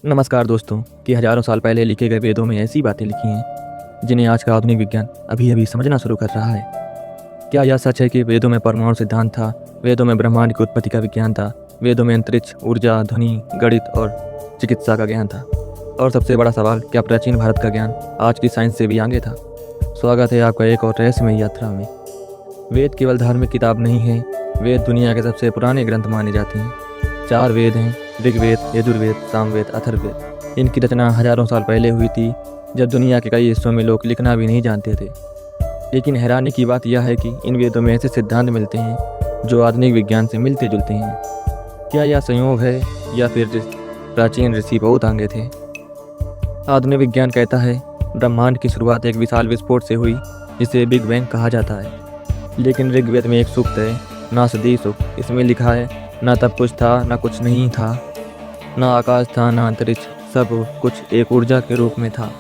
नमस्कार दोस्तों। कि हजारों साल पहले लिखे गए वेदों में ऐसी बातें लिखी हैं जिन्हें आज का आधुनिक विज्ञान अभी अभी समझना शुरू कर रहा है। क्या यह सच है कि वेदों में परमाणु सिद्धांत था, वेदों में ब्रह्मांड की उत्पत्ति का विज्ञान था, वेदों में अंतरिक्ष, ऊर्जा, ध्वनि, गणित और चिकित्सा का ज्ञान था? और सबसे बड़ा सवाल, क्या प्राचीन भारत का ज्ञान आज की साइंस से भी आगे था? स्वागत है आपका एक और रहस्यमय यात्रा में। वेद केवल धार्मिक किताब नहीं है, वेद दुनिया के सबसे पुराने ग्रंथ माने जाते हैं। 4 वेद हैं, ऋग्वेद, यजुर्वेद, सामवेद, अथर्ववेद। इनकी रचना हजारों साल पहले हुई थी, जब दुनिया के कई हिस्सों में लोग लिखना भी नहीं जानते थे। लेकिन हैरानी की बात यह है कि इन वेदों में ऐसे सिद्धांत मिलते हैं जो आधुनिक विज्ञान से मिलते जुलते हैं। क्या यह संयोग है या फिर प्राचीन ऋषि बहुत आगे थे? आधुनिक विज्ञान कहता है ब्रह्मांड की शुरुआत एक विशाल विस्फोट से हुई जिसे बिग बैंग कहा जाता है। लेकिन ऋग्वेद में एक सूक्त है, नासदी सूक्त। इसमें लिखा है, ना तब कुछ था, ना कुछ नहीं था, ना आकाश था, ना अंतरिक्ष, सब कुछ एक ऊर्जा के रूप में था।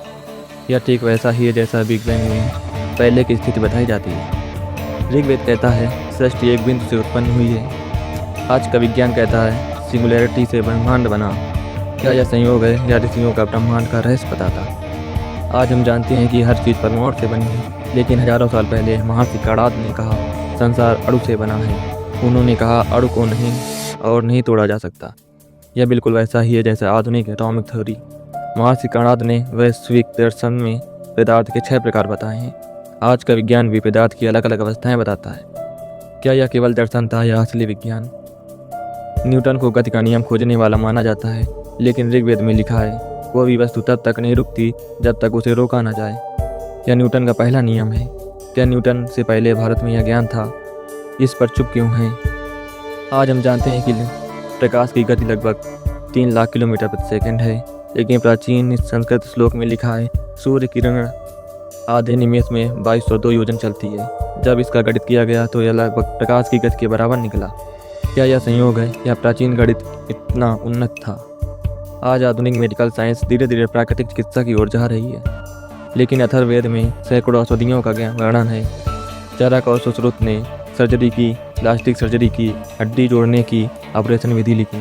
यह ठीक वैसा ही है जैसा बिग बैंग में पहले की स्थिति बताई जाती है। ऋग्वेद कहता है सृष्टि एक बिंदु से उत्पन्न हुई है। आज का विज्ञान कहता है सिंगुलैरिटी से ब्रह्मांड बना। क्या यह संयोग है या ऋषियों का ब्रह्मांड का रहस्य पता था? आज हम जानते हैं कि हर चीज़ परमाणु से बनी है, लेकिन हजारों साल पहले महर्षि कणाद ने कहा संसार अणु से बना है। उन्होंने कहा अणु को नहीं और नहीं तोड़ा जा सकता। यह बिल्कुल वैसा ही है जैसा आधुनिक एटॉमिक थ्योरी। महर्षि कणाद ने वैश्विक दर्शन में पदार्थ के 6 प्रकार बताए हैं। आज का विज्ञान भी पदार्थ की अलग अलग अवस्थाएं बताता है। क्या यह केवल दर्शन था या असली विज्ञान? न्यूटन को गति का नियम खोजने वाला माना जाता है, लेकिन ऋग्वेद में लिखा है कोई भी वस्तु तब तक नहीं रुकती जब तक उसे रोका ना जाए। यह न्यूटन का पहला नियम है। क्या न्यूटन से पहले भारत में यह ज्ञान था? इस पर चुप क्यों हैं? आज हम जानते हैं कि प्रकाश की गति लगभग 3 लाख किलोमीटर प्रति सेकंड है, लेकिन प्राचीन संस्कृत श्लोक में लिखा है सूर्य किरण आधे निमेष में 2202 योजन चलती है। जब इसका गणित किया गया तो यह लगभग प्रकाश की गति के बराबर निकला। क्या यह संयोग है या प्राचीन गणित इतना उन्नत था? आज आधुनिक मेडिकल साइंस धीरे धीरे प्राकृतिक चिकित्सा की ओर जा रही है, लेकिन अथर्ववेद में सैकड़ों औषधियों का वर्णन है। चरक और सुश्रुत ने सर्जरी की, प्लास्टिक सर्जरी की, हड्डी जोड़ने की ऑपरेशन विधि लिखी।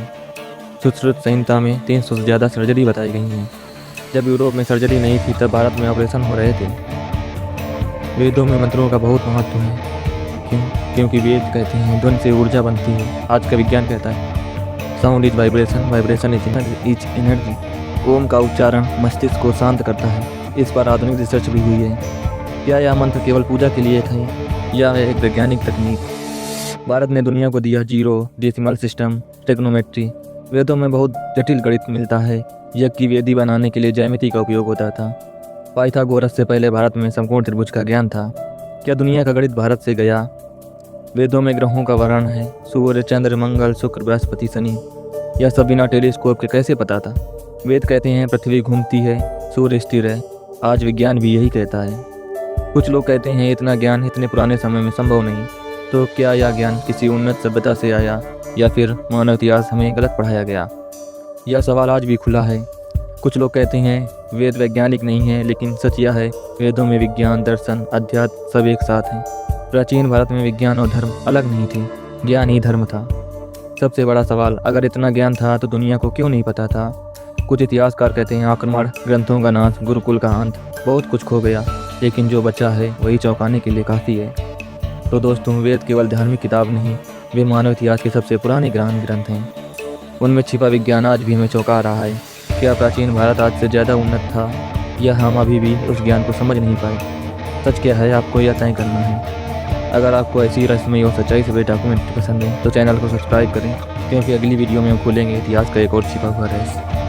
सुश्रुत संहिता में 300 से ज़्यादा सर्जरी बताई गई हैं। जब यूरोप में सर्जरी नहीं थी तब भारत में ऑपरेशन हो रहे थे। वेदों में मंत्रों का बहुत महत्व है। क्योंकि वेद कहते हैं ध्वनि से ऊर्जा बनती है। आज का विज्ञान कहता है sound is vibration, vibration is energy. Om का उच्चारण मस्तिष्क को शांत करता है। इस पर आधुनिक रिसर्च भी हुई है। क्या यह मंत्र केवल पूजा के लिए थे या एक वैज्ञानिक तकनीक? भारत ने दुनिया को दिया जीरो, डेसिमल सिस्टम, ट्रिग्नोमेट्री। वेदों में बहुत जटिल गणित मिलता है। यज्ञ की वेदी बनाने के लिए ज्यामिति का उपयोग होता था। पाइथागोरस से पहले भारत में समकोण त्रिभुज का ज्ञान था। क्या दुनिया का गणित भारत से गया? वेदों में ग्रहों का वर्णन है, सूर्य, चंद्र, मंगल, शुक्र, बृहस्पति, शनि। यह सब बिना टेलीस्कोप के कैसे पता था? वेद कहते हैं पृथ्वी घूमती है, सूर्य स्थिर है। आज विज्ञान भी यही कहता है। कुछ लोग कहते हैं इतना ज्ञान इतने पुराने समय में संभव नहीं। तो क्या यह ज्ञान किसी उन्नत सभ्यता से आया या फिर मानव इतिहास हमें गलत पढ़ाया गया? यह सवाल आज भी खुला है। कुछ लोग कहते हैं वेद वैज्ञानिक नहीं है, लेकिन सच यह है वेदों में विज्ञान, दर्शन, अध्यात्म सब एक साथ हैं। प्राचीन भारत में विज्ञान और धर्म अलग नहीं थे, ज्ञान ही धर्म था। सबसे बड़ा सवाल, अगर इतना ज्ञान था तो दुनिया को क्यों नहीं पता था? कुछ इतिहासकार कहते हैं आक्रमण, ग्रंथों का नाश, गुरुकुल का अंत, बहुत कुछ खो गया, लेकिन जो बचा है वही चौंकाने के लिए काफ़ी है। तो दोस्तों, वेद केवल धार्मिक किताब नहीं, वे मानव इतिहास के सबसे पुराने ग्रंथ हैं। उनमें छिपा विज्ञान आज भी हमें चौंका रहा है। क्या प्राचीन भारत आज से ज़्यादा उन्नत था या हम अभी भी उस ज्ञान को समझ नहीं पाए? सच क्या है, आपको यह तय करना है। अगर आपको ऐसी रहस्यमय और सच्चाई से भरे डॉक्यूमेंट्री पसंद है तो चैनल को सब्सक्राइब करें, क्योंकि अगली वीडियो में हम खोलेंगे इतिहास का एक और छिपा हुआ रहस्य।